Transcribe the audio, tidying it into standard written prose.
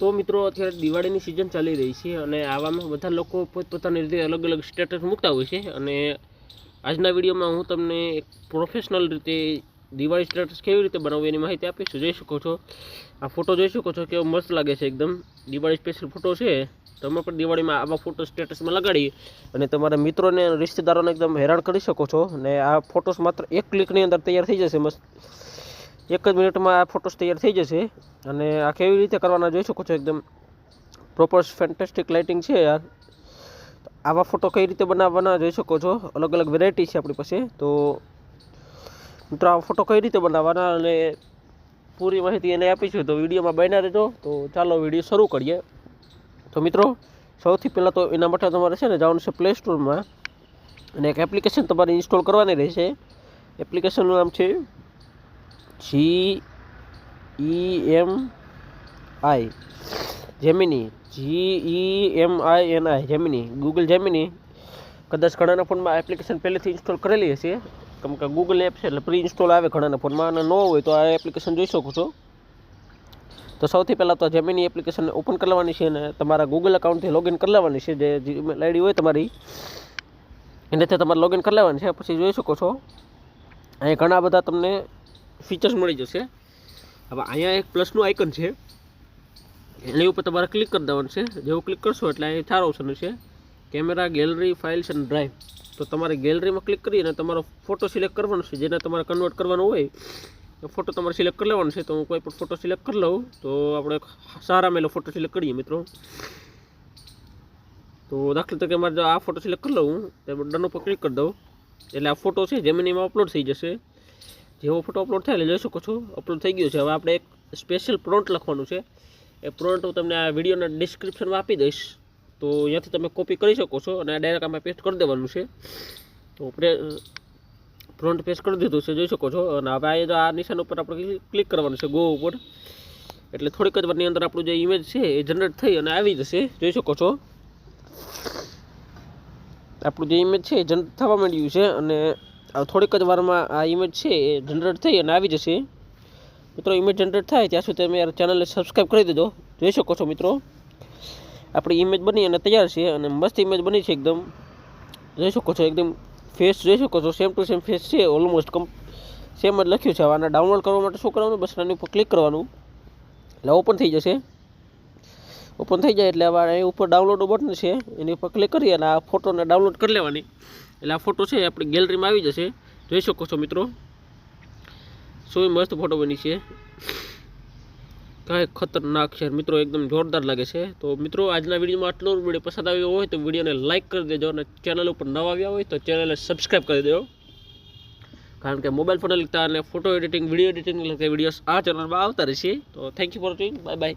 તો મિત્રો અત્યારે દિવાળીની સિઝન ચાલી રહી છે અને આવામાં બધા લોકો પોતપોતાની રીતે અલગ અલગ સ્ટેટસ મૂકતા હોય છે અને આજના વિડીયોમાં હું તમને એક પ્રોફેશનલ રીતે દિવાળી સ્ટેટસ કેવી રીતે બનાવવું એની માહિતી આપીશ. જોઈ શકો છો, આ ફોટો જોઈ શકો છો કેવો મસ્ત લાગે છે, એકદમ દિવાળી સ્પેશિયલ ફોટો છે. તમે પણ દિવાળીમાં આવા ફોટો સ્ટેટસમાં લગાડી અને તમારા મિત્રોને રિશ્તેદારોને એકદમ હેરાન કરી શકો છો. અને આ ફોટોસ માત્ર એક ક્લિકની અંદર તૈયાર થઈ જશે, મસ્ત એક જ મિનિટમાં આ ફોટોસ તૈયાર થઈ જશે. અને આ કેવી રીતે કરવાના જોઈ શકો છો, એકદમ પ્રોપર ફેન્ટાસ્ટિક લાઇટિંગ છે યાર. આવા ફોટો કઈ રીતે બનાવવાના જોઈ શકો છો, અલગ અલગ વેરાયટી છે આપણી પાસે. તો મિત્રો આ ફોટો કઈ રીતે બનાવવાના અને પૂરી માહિતી એને આપીશું, તો વિડીયોમાં બન્યા રહેજો. તો ચાલો વિડીયો શરૂ કરીએ. તો મિત્રો સૌથી પહેલાં તો એના માટે તમારે છે ને જવાનું છે પ્લે સ્ટોરમાં અને એક એપ્લિકેશન તમારે ઇન્સ્ટોલ કરવાની રહેશે. એપ્લિકેશનનું નામ છે GEMI Gemini, GEMINI Gemini, Google Gemini. કદાચ ઘણાના ફોનમાં એપ્લિકેશન પહેલેથી ઇન્સ્ટોલ કરેલી હશે, કેમ કે ગૂગલ એપ છે એટલે પ્રી ઇન્સ્ટોલ આવે ઘણાના ફોનમાં, અને ન હોય તો આ એપ્લિકેશન જોઈ શકો છો. તો સૌથી પહેલાં તો જેમિની એપ્લિકેશન ઓપન કરી લેવાની છે અને તમારા ગૂગલ એકાઉન્ટથી લોગિન કરી લેવાની છે. જે જીમેલ આઈડી હોય તમારી એનાથી તમારે લોગિન કરી લેવાની છે. પછી જોઈ શકો છો અહીં ઘણા બધા તમને ફીચર્સ મળી જશે. હવે અહીંયા એક પ્લસનું આઇકન છે, એની ઉપર તમારે ક્લિક કરી દેવાનું છે. જેવું ક્લિક કરશો એટલે અહીં 4 ઓપ્શન છે, કેમેરા, ગેલેરી, ફાઇલ્સ અને ડ્રાઈવ. તો તમારે ગેલેરીમાં ક્લિક કરી અને તમારો ફોટો સિલેક્ટ કરવાનો છે, જેને તમારે કન્વર્ટ કરવાનો હોય ફોટો તમારે સિલેક્ટ કરી લેવાનો છે. તો હું કોઈ પણ ફોટો સિલેક્ટ કરી લઉં. તો આપણે સારા મેલો ફોટો સિલેક્ટ કરીએ મિત્રો. તો દાખલા તરીકે મારે જો આ ફોટો સિલેક્ટ કરી લઉં, તો ડન ઉપર ક્લિક કરી દઉં એટલે આ ફોટો છે જેમિનીમાં અપલોડ થઈ જશે. જેવો ફોટો અપલોડ થાય એટલે જોઈ શકો છો અપલોડ થઈ ગયો છે. હવે આપણે એક સ્પેશિયલ પ્રોમ્પ્ટ લખવાનું છે. એ પ્રોમ્પ્ટ હું તમને આ વિડીયોના ડિસ્ક્રિપ્શનમાં આપી દઈશ, તો અહીંયાથી તમે કોપી કરી શકો છો અને ડાયરેક્ટ આમાં પેસ્ટ કરી દેવાનું છે. તો પ્રોમ્પ્ટ પેસ્ટ કરી દીધું છે, જોઈ શકો છો. અને હવે આ નિશાન ઉપર આપણે ક્લિક કરવાનું છે, ગો ઉપર. એટલે થોડીક જ વારની અંદર આપણું જે ઇમેજ છે એ જનરેટ થઈ અને આવી જશે, જોઈ શકો છો. આપણું જે ઇમેજ છે એ જનરેટ થવા માંડ્યું છે અને થોડીક જ વારમાં આ ઇમેજ છે એ જનરેટ થઈ અને આવી જશે. મિત્રો ઇમેજ જનરેટ થાય ત્યાં સુધી તમે યાર ચેનલને સબસ્ક્રાઈબ કરી દેજો. જોઈ શકો છો મિત્રો આપણી ઇમેજ બની અને તૈયાર છે અને મસ્ત ઇમેજ બની છે એકદમ. જોઈ શકો છો એકદમ ફેસ જોઈ શકો છો, સેમ ટુ સેમ ફેસ છે, ઓલમોસ્ટ સેમ જ લખ્યું છે. આને ડાઉનલોડ કરવા માટે શું કરવાનું, બસ આની ઉપર ક્લિક કરવાનું એટલે ઓપન થઈ જશે. ઓપન થઈ જાય એટલે હવે અહીં ઉપર ડાઉનલોડ બટન છે, એની ઉપર ક્લિક કરી અને આ ફોટોને ડાઉનલોડ કરી લેવાની. એટલે આ ફોટો છે આપણી ગેલેરીમાં આવી જશે. જોઈ શકો છો મિત્રો શું મસ્ત ફોટો બની છે, કાંઈ ખતરનાક છે મિત્રો, એકદમ જોરદાર લાગે છે. તો મિત્રો આજના વિડીયોમાં આટલો વિડીયો પસંદ આવ્યો હોય તો વિડીયોને લાઇક કરી દેજો અને ચેનલ ઉપર નવા આવ્યા હોય તો ચેનલને સબસ્ક્રાઈબ કરી દેજો. કારણ કે મોબાઈલ ફોટો લગતા અને ફોટો એડિટિંગ, વિડીયો એડિટિંગ લગતા વિડીયોઝ આ ચેનલમાં આવતા રહેશે. તો thank you for watching, bye bye.